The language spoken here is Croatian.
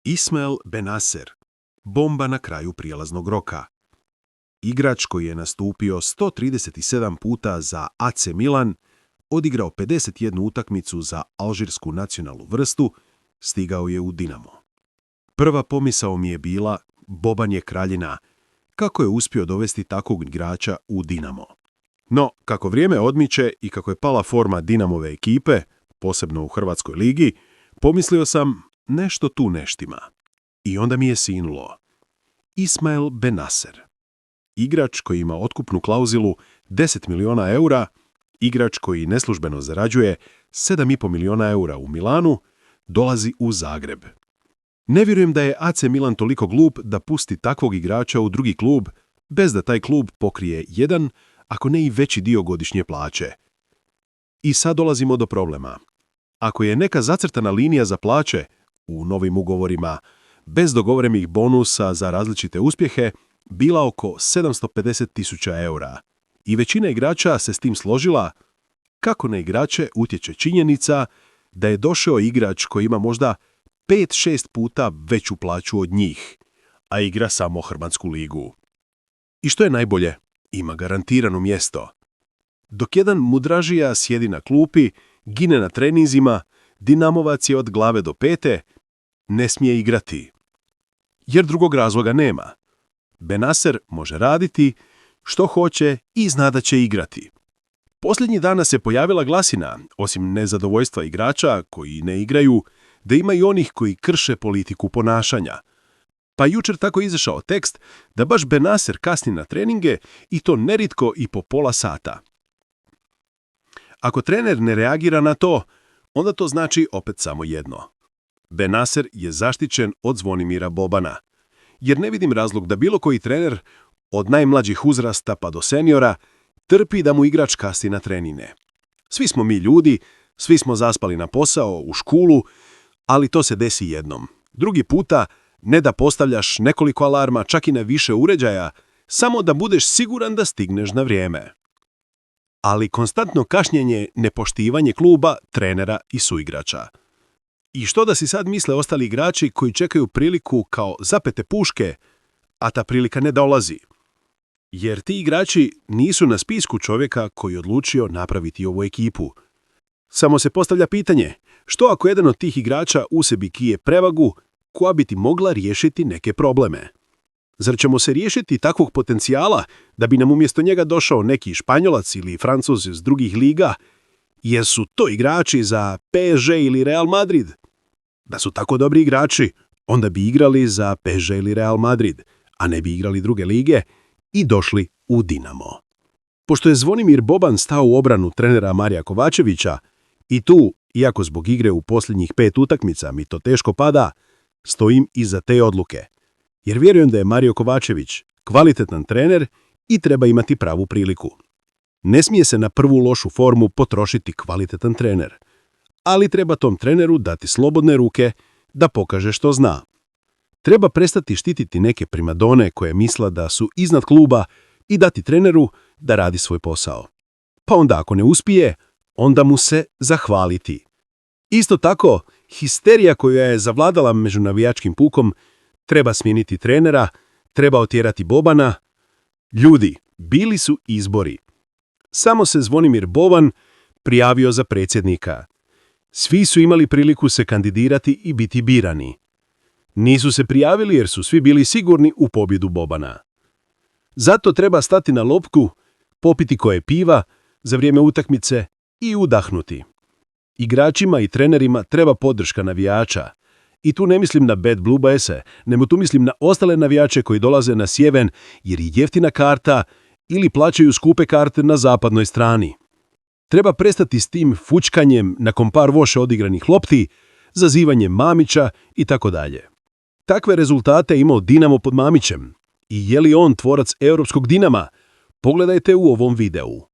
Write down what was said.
Ismael Benacer, bomba na kraju prijelaznog roka. Igrač koji je nastupio 137 puta za AC Milan, odigrao 51 utakmicu za alžirsku nacionalnu vrstu, stigao je u Dinamo. Prva pomisao mi je bila, Boban je kraljina, kako je uspio dovesti takvog igrača u Dinamo. No, kako vrijeme odmiče i kako je pala forma Dinamove ekipe, posebno u Hrvatskoj ligi, pomislio sam nešto tu neštima. I onda mi je sinulo. Ismael Benacer. Igrač koji ima otkupnu klauzulu 10 miliona eura, igrač koji neslužbeno zarađuje 7,5 miliona eura u Milanu, dolazi u Zagreb. Ne vjerujem da je AC Milan toliko glup da pusti takvog igrača u drugi klub, bez da taj klub pokrije jedan, ako ne i veći dio godišnje plaće. I sad dolazimo do problema. Ako je neka zacrtana linija za plaće u novim ugovorima, bez dogovorenih bonusa za različite uspjehe, bila oko 750.000 eura, i većina igrača se s tim složila, kako na igrače utječe činjenica da je došao igrač koji ima možda 5-6 puta veću plaću od njih, a igra samo Hrvatsku ligu. I što je najbolje, ima garantirano mjesto. Dok jedan mudražija sjedi na klupi, gine na treninzima, Dinamovac je od glave do pete, ne smije igrati. Jer drugog razloga nema. Benacer može raditi što hoće i zna da će igrati. Posljednjih dana se pojavila glasina, osim nezadovoljstva igrača koji ne igraju, da ima i onih koji krše politiku ponašanja. Pa jučer tako izašao tekst da baš Benacer kasni na treninge i to neritko i po pola sata. Ako trener ne reagira na to, onda to znači opet samo jedno. Benacer je zaštićen od Zvonimira Bobana, jer ne vidim razlog da bilo koji trener, od najmlađih uzrasta pa do seniora, trpi da mu igrač kasni na trenine. Svi smo mi ljudi, svi smo zaspali na posao, u školu, ali to se desi jednom. Drugi puta, ne da postavljaš nekoliko alarma, čak i na više uređaja, samo da budeš siguran da stigneš na vrijeme. Ali konstantno kašnjenje, nepoštivanje kluba, trenera i suigrača. I što da si sad misle ostali igrači koji čekaju priliku kao zapete puške, a ta prilika ne dolazi? Jer ti igrači nisu na spisku čovjeka koji je odlučio napraviti ovu ekipu. Samo se postavlja pitanje, što ako jedan od tih igrača u sebi kije prevagu koja bi ti mogla riješiti neke probleme? Zar ćemo se riješiti takvog potencijala da bi nam umjesto njega došao neki Španjolac ili Francuz iz drugih liga? Jer su to igrači za PSG ili Real Madrid? Da su tako dobri igrači, onda bi igrali za PSG ili Real Madrid, a ne bi igrali druge lige i došli u Dinamo. Pošto je Zvonimir Boban stao u obranu trenera Marija Kovačevića, i tu, iako zbog igre u posljednjih 5 utakmica mi to teško pada, stojim iza te odluke. Jer vjerujem da je Mario Kovačević kvalitetan trener i treba imati pravu priliku. Ne smije se na prvu lošu formu potrošiti kvalitetan trener, ali treba tom treneru dati slobodne ruke da pokaže što zna. Treba prestati štititi neke primadone koje misle da su iznad kluba i dati treneru da radi svoj posao. Pa onda ako ne uspije, onda mu se zahvaliti. Isto tako, histerija koja je zavladala među navijačkim pukom, treba smijeniti trenera, treba otjerati Bobana. Ljudi, bili su izbori. Samo se Zvonimir Boban prijavio za predsjednika. Svi su imali priliku se kandidirati i biti birani. Nisu se prijavili jer su svi bili sigurni u pobjedu Bobana. Zato treba stati na lopku, popiti koje piva za vrijeme utakmice i udahnuti. Igračima i trenerima treba podrška navijača. I tu ne mislim na Bad Blue Boyse, nego tu mislim na ostale navijače koji dolaze na sjeven jer je jeftina karta ili plaćaju skupe karte na zapadnoj strani. Treba prestati s tim fučkanjem nakon par loše odigranih lopti, zazivanjem Mamića i tako dalje. Takve rezultate imao Dinamo pod Mamićem. I je li on tvorac europskog Dinama? Pogledajte u ovom videu.